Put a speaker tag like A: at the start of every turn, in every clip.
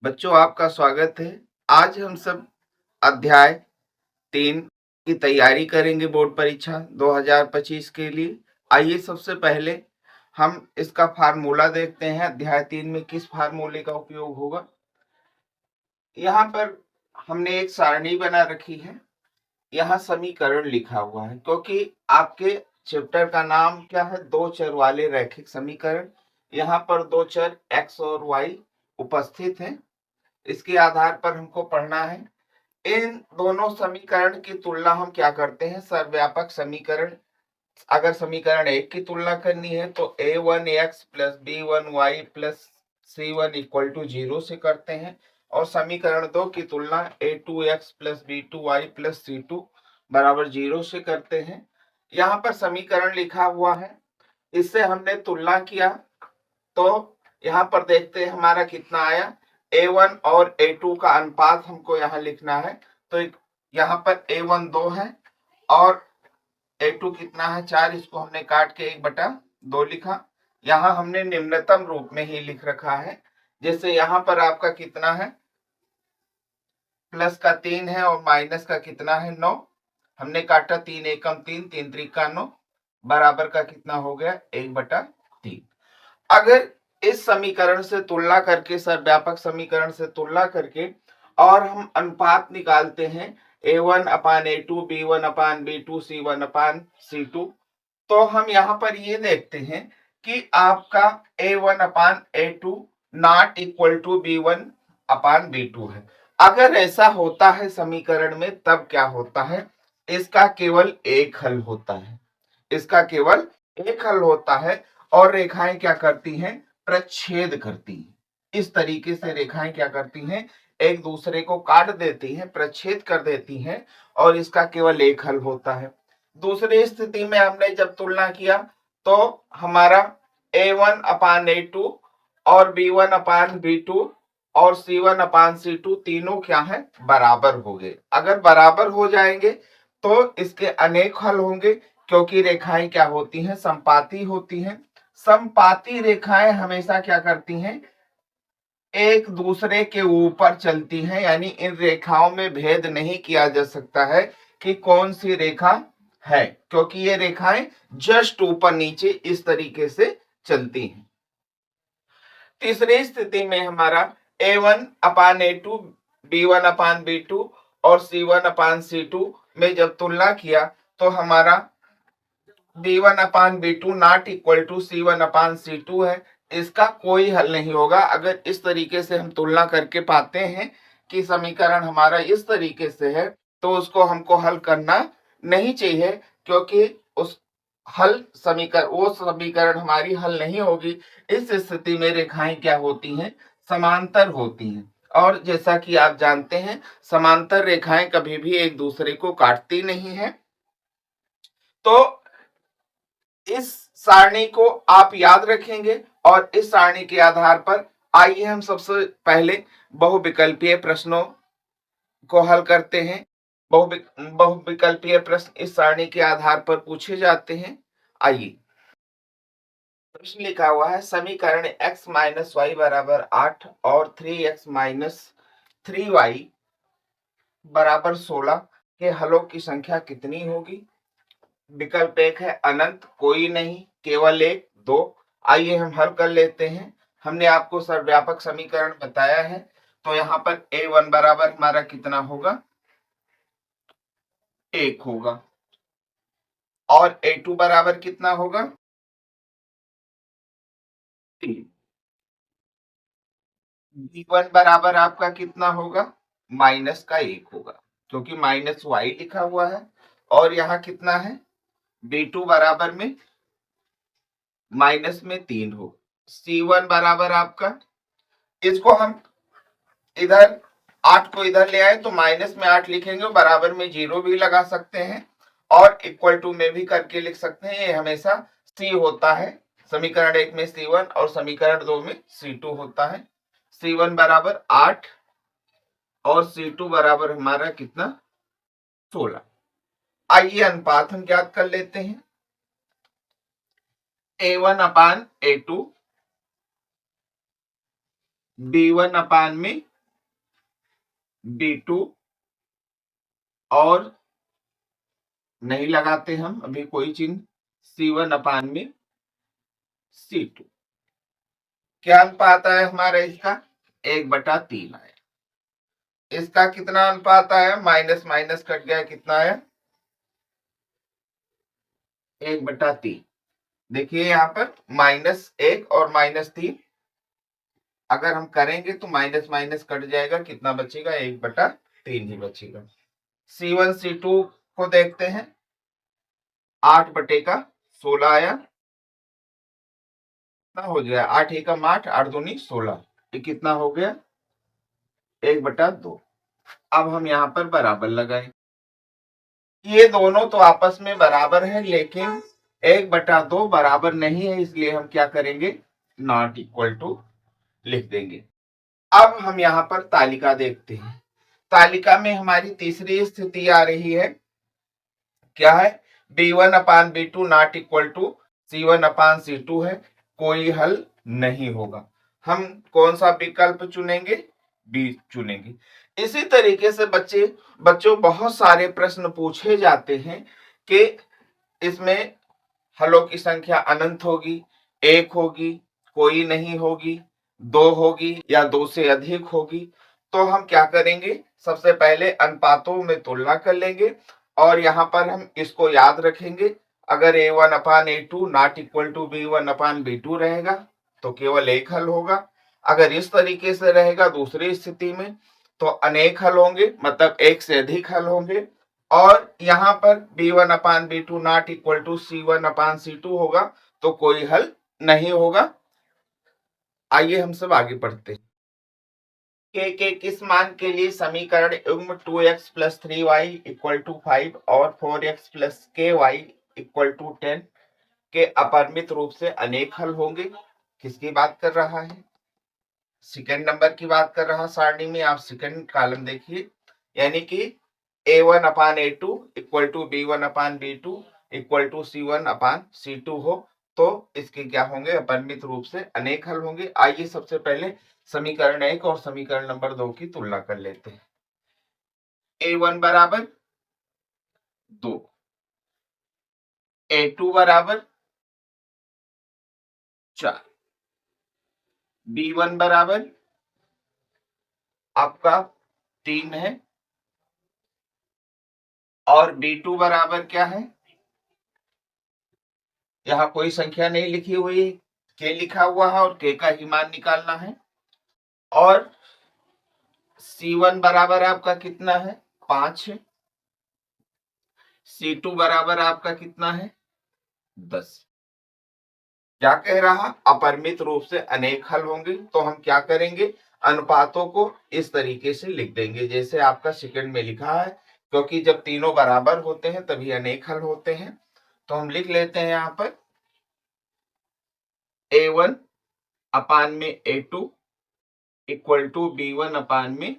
A: बच्चों आपका स्वागत है। आज हम सब अध्याय 3 की तैयारी करेंगे बोर्ड परीक्षा 2025 के लिए। आइए सबसे पहले हम इसका फार्मूला देखते हैं। अध्याय 3 में किस फार्मूले का उपयोग होगा। यहाँ पर हमने एक सारणी बना रखी है, यहाँ समीकरण लिखा हुआ है क्योंकि आपके चैप्टर का नाम क्या है, दो चर वाले रैखिक समीकरण। यहाँ पर दो चर x और y उपस्थित हैं, इसके आधार पर हमको पढ़ना है। इन दोनों समीकरण की तुलना हम क्या करते हैं, सर्वव्यापक समीकरण। अगर समीकरण एक की तुलना करनी है तो a1x plus b1y plus c1 equal to 0 से करते हैं, और समीकरण दो की तुलना a2x plus b2y plus c2 बराबर 0 से करते हैं। यहाँ पर समीकरण लिखा हुआ है, इससे हमने तुलना किया तो यहाँ पर देखते हैं हमारा कितना आया। a1 और a2 का अनुपात हमको यहाँ लिखना है, तो यहाँ पर a1 2 है और a2 कितना है 4, इसको हमने काट के 1/2 लिखा। यहाँ हमने निम्नतम रूप में ही लिख रखा है, जैसे यहाँ पर आपका कितना है, प्लस का 3 है और माइनस का कितना है 9। हमने काटा 3 एकम 3, 3 त्रिका 9, बराबर का कितना हो गया 1/3। अगर इस समीकरण से तुलना करके, सर्वव्यापक समीकरण से तुलना करके और हम अनुपात निकालते हैं a1 upon a2, b1 upon b2, c1 upon c2, तो हम यहाँ पर ये देखते हैं कि आपका a1 upon a2 not equal to b1 upon b2 है। अगर ऐसा होता है समीकरण में तब क्या होता है, इसका केवल एक हल होता है, इसका केवल एक हल होता है और रेखाएं क्या करती हैं, प्रच्छेद करती हैं। इस तरीके से रेखाएं क्या करती हैं, एक दूसरे को काट देती हैं, प्रच्छेद कर देती हैं, और इसका केवल एक हल होता है। दूसरी स्थिति में हमने जब तुलना किया तो हमारा a1 अपान a2 और b1 अपान b2 और c1 अपान c2 तीनों क्या है, बराबर हो गए। अगर बराबर हो जाएंगे तो इसके अनेक हल होंगे, क्योंकि रेखाएं क्या होती हैं, समपाती होती हैं। समपाती रेखाएं हमेशा क्या करती हैं, एक दूसरे के ऊपर चलती हैं, यानी इन रेखाओं में भेद नहीं किया जा सकता है कि कौन सी रेखा है, क्योंकि ये रेखाएं जस्ट ऊपर नीचे इस तरीके से चलती हैं। तीसरी स्थिति में हमारा a1 upon a2, b1 upon b2 और c1 अपान c2 में जब तुलना किया तो हमारा b1 upon b2 not equal to c1 upon c2 है। इसका कोई हल नहीं होगा। अगर इस तरीके से हम तुलना करके पाते हैं कि समीकरण हमारा इस तरीके से है, तो उसको हमको हल करना नहीं चाहिए, क्योंकि उस वो समीकरण हमारी हल नहीं होगी। इस स्थिति में रेखाएं क्या होती हैं, समांतर होती हैं, और जैसा कि आप जानते हैं समांतर रेखाएं कभी भी एक दूसरे को काटती नहीं है। तो इस सारणी को आप याद रखेंगे और इस सारणी के आधार पर आइए हम सबसे पहले बहुविकल्पीय प्रश्नों को हल करते हैं। बहुविकल्पीय प्रश्न इस सारणी के आधार पर पूछे जाते हैं। आइए, प्रश्न लिखा हुआ है, समीकरण x माइनस वाई बराबर 8 और 3x माइनस 3y बराबर 16 के हलों की संख्या कितनी होगी। विकल्प एक है अनंत, कोई नहीं, केवल एक, दो। आइए हम हल कर लेते हैं। हमने आपको सर्वव्यापक समीकरण बताया है, तो यहाँ पर a1 बराबर हमारा कितना होगा, 1 होगा, और a2 बराबर कितना होगा, 3। b1 बराबर आपका कितना होगा, माइनस का 1 होगा, क्योंकि माइनस वाई लिखा हुआ है, और यहाँ कितना है, b2 बराबर में माइनस में 3 हो। c1 बराबर आपका, इसको हम इधर 8 को इधर ले आए तो माइनस में 8 लिखेंगे, बराबर में 0 भी लगा सकते हैं और इक्वल टू में भी करके लिख सकते हैं। ये हमेशा c होता है, समीकरण 1 में c1 और समीकरण 2 में c2 होता है। c1 बराबर 8 और c2 बराबर हमारा कितना, 16। आइए अनुपात हम ज्ञात कर लेते हैं। a1 अपान a2, b1 अपान में B2 और नहीं लगाते हम अभी कोई चिन्ह, C1 अपान में C2। क्या अनुपात है हमारा इसका? 1/3 आया। इसका कितना अनुपात आया? माइनस माइनस कट गया, कितना आया? 1/3। देखिए यहाँ पर -1 और -3 अगर हम करेंगे तो माइनस माइनस कट जाएगा, कितना बचेगा? 1/3 ही बचेगा। C1 C2 को देखते हैं, 8/16 आया, कितना हो गया? 8 एकम 8, 8 दूनी 16, ये कितना हो गया? 1/2। अब हम यहाँ पर बराबर लगाएं। ये दोनों तो आपस में बराबर है, लेकिन 1/2 बराबर नहीं है, इसलिए हम क्या करेंगे? नॉट इक्वल टू लिख देंगे। अब हम यहाँ पर तालिका देखते हैं। तालिका में हमारी तीसरी स्थिति आ रही है, क्या है? B1 upon B2 not equal to C1 upon C2 है, कोई हल नहीं होगा। हम कौन सा विकल्प चुनेंगे? बी चुनेंगे। इसी तरीके से बच्चों बहुत सारे प्रश्न पूछे जाते हैं कि इसमें हलों की संख्या अनंत होगी, 1 होगी, कोई नहीं होगी, 2 होगी या 2 से अधिक होगी। तो हम क्या करेंगे? सबसे पहले अनुपातों में तुलना कर लेंगे और यहाँ पर हम इसको याद रखेंगे। अगर A1 upon A2 not equal to B1 upon B2 रहेगा तो केवल एक हल होगा। अगर इस तरीके से रहेगा दूसरी स्थिति में तो अनेक हल होंगे, मतलब एक से अधिक हल होंगे। और यहाँ पर B1 upon B2 not equal to C1 upon C2 होगा तो कोई हल नहीं होगा। आइए हम सब आगे पढ़ते हैं। के किस मान के लिए समीकरण युग्म 2x plus 3y equal to 5 और 4x plus ky equal to 10 के अपरिमित रूप से अनेक हल होंगे? किसकी बात कर रहा है? सेकंड नंबर की बात कर रहा। सारणी में आप सेकंड कॉलम देखिए, यानी कि A1 upon A2 equal to B1 upon B2 equal to C1 upon C2 हो तो इसके क्या होंगे? अपरिमित रूप से अनेक हल होंगे। आइए सबसे पहले समीकरण 1 और समीकरण नंबर 2 की तुलना कर लेते हैं। A1 बराबर 2, A2 बराबर 4, B1 बराबर आपका 3 है और B2 बराबर क्या है? यहाँ कोई संख्या नहीं लिखी हुई है, के लिखा हुआ है और के का ही मान निकालना है। और C1 बराबर आपका कितना है? 5 है। C2 बराबर आपका कितना है? 10। क्या कह रहा? अपरिमित रूप से अनेक हल होंगे। तो हम क्या करेंगे? अनुपातों को इस तरीके से लिख देंगे जैसे आपका सेकंड में लिखा है, क्योंकि जब तीनों बराबर होते हैं तभी अनेक हल होते हैं। तो हम लिख लेते हैं यहाँ पर A1 अपान में A2 इक्वल टू B1 अपान में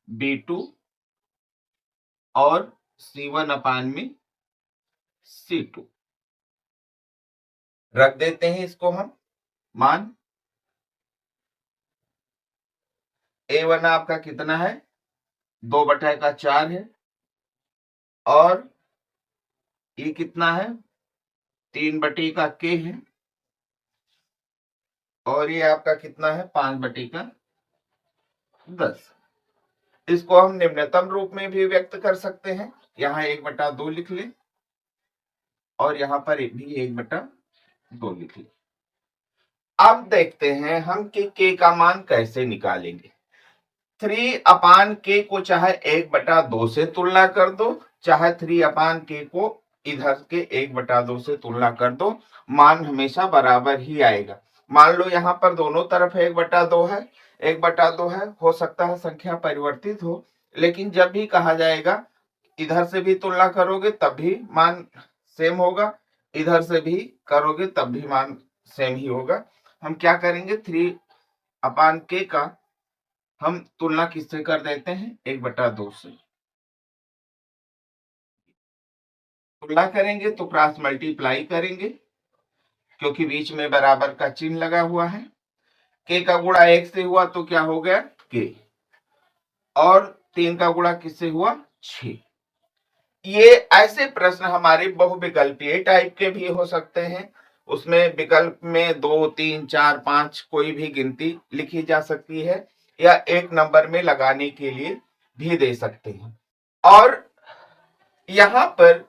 A: B2 और C1 अपान में C2 रख देते हैं। इसको हम मान A1 आपका कितना है? 2/4 है और ये कितना है? 3/k है और ये आपका कितना है? 5/10। इसको हम निम्नतम रूप में भी व्यक्त कर सकते हैं। यहाँ 1/2 लिख ले और यहाँ पर भी 1/2 लिख ले। अब देखते हैं हम कि k का मान कैसे निकालेंगे। 3 अपान k को चाहे 1/2 से तुलना कर दो, चाहे 3 अपान k को इधर के 1/2 से तुलना कर दो, मान हमेशा बराबर ही आएगा। मान लो यहाँ पर दोनों तरफ 1/2 है, 1/2 है, हो सकता है संख्या परिवर्तित हो, लेकिन जब भी कहा जाएगा इधर से भी तुलना करोगे तब भी मान सेम होगा, इधर से भी करोगे तब भी मान सेम ही होगा। हम क्या करेंगे? 3 अपान k का हम तुलना किससे कर देते हैं? 1/2 से। तुलना करेंगे तो क्रॉस मल्टीप्लाई करेंगे क्योंकि बीच में बराबर का चिन्ह लगा हुआ है। k का गुणा 1 से हुआ तो क्या हो गया? k। और 3 का गुणा किससे हुआ 6। ये ऐसे प्रश्न हमारे बहुविकल्पीय टाइप के भी हो सकते हैं। उसमें विकल्प में 2, 3, 4, 5 कोई भी गिनती लिखी जा सकती है या एक नंबर में लगाने के लिए भी दे सकते हैं। और यहाँ पर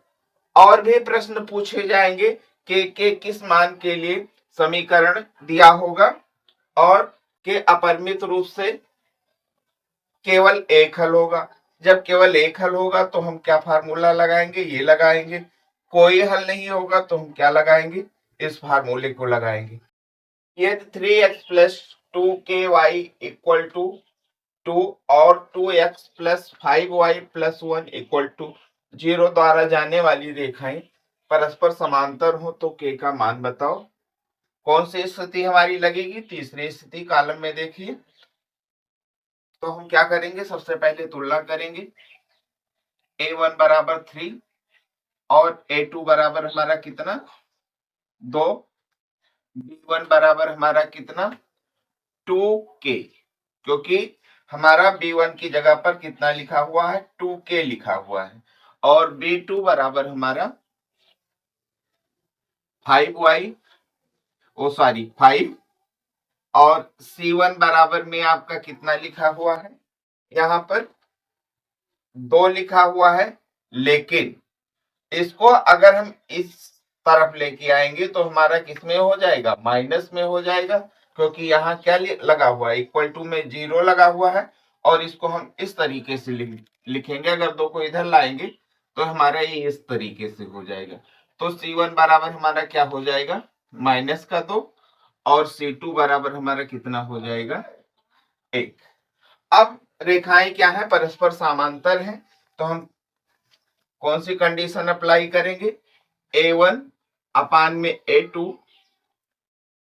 A: और भी प्रश्न पूछे जाएंगे के किस मान के लिए समीकरण दिया होगा और के अपरिमित रूप से केवल एक हल होगा। जब केवल एक हल होगा तो हम क्या फार्मूला लगाएंगे, ये लगाएंगे। कोई हल नहीं होगा तो हम क्या लगाएंगे, इस फार्मूले को लगाएंगे। यदि 3x plus 2ky equal to 2 और 2x plus 5y plus 1 equal to 0 द्वारा जाने वाली रेखाएं परस्पर समांतर हो तो k का मान बताओ। कौन सी स्थिति हमारी लगेगी, तीसरी स्थिति। कॉलम में देखिए, तो हम क्या करेंगे, सबसे पहले तुलना करेंगे। a1 बराबर 3 और a2 बराबर हमारा कितना 2, b1 बराबर हमारा कितना 2k, क्योंकि हमारा b1 की जगह पर कितना लिखा हुआ है 2k लिखा हुआ है। और b2 बराबर हमारा 5 और c1 बराबर में आपका कितना लिखा हुआ है, यहां पर 2 लिखा हुआ है। लेकिन इसको अगर हम इस तरफ लेके आएंगे तो हमारा किसमें हो जाएगा, माइनस में हो जाएगा, क्योंकि यहाँ क्या लगा हुआ है, इक्वल टू में 0 लगा हुआ है। और इसको हम इस तरीके से लिखेंगे, अगर 2 को इधर लाएंगे तो हमारा ये इस तरीके से हो जाएगा। तो C1 बराबर हमारा क्या हो जाएगा, माइनस का 2 और C2 बराबर हमारा कितना हो जाएगा 1। अब रेखाएं क्या है, परस्पर समांतर हैं, तो हम कौन सी कंडीशन अप्लाई करेंगे, a1 अपान में a2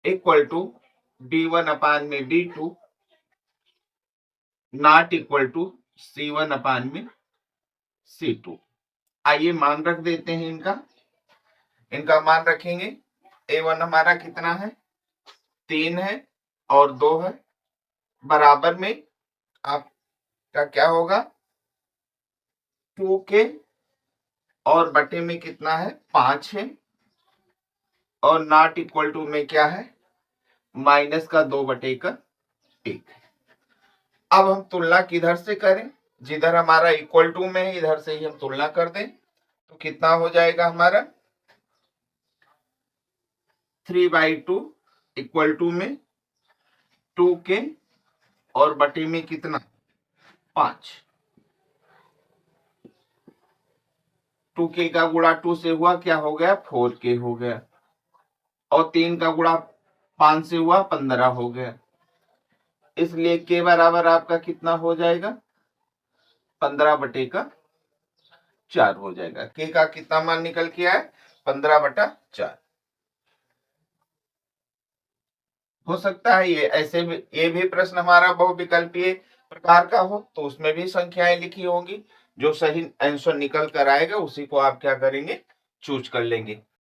A: इक्वल टू b1 अपान में b2 not equal to c1 अपान में c2। आइए मान रख देते हैं इनका मान रखेंगे। a1 हमारा कितना है 3 है और 2 है, बराबर में आपका क्या होगा 2k और बटे में कितना है 5 है और नॉट इक्वल टू में क्या है माइनस का 2 बटे का 1। अब हम तुलना किधर से करें, जिधर हमारा इक्वल टू में है इधर से ही हम तुलना कर दें तो कितना हो जाएगा हमारा 3/2 इक्वल टू में 2k और बटे में कितना 5। 2k का गुणा 2 से हुआ क्या हो गया 4k हो गया और 3 का गुणा 5 से हुआ 15 हो गया। इसलिए k बराबर आपका कितना हो जाएगा 15 बटे का 4 हो जाएगा। k का कितना मान निकल के आया 15 बटा 4। हो सकता है ये भी प्रश्न हमारा बहुविकल्पीय प्रकार का हो तो उसमें भी संख्याएं लिखी होंगी, जो सही आंसर निकल कर आएगा उसी को आप क्या करेंगे चूज कर लेंगे।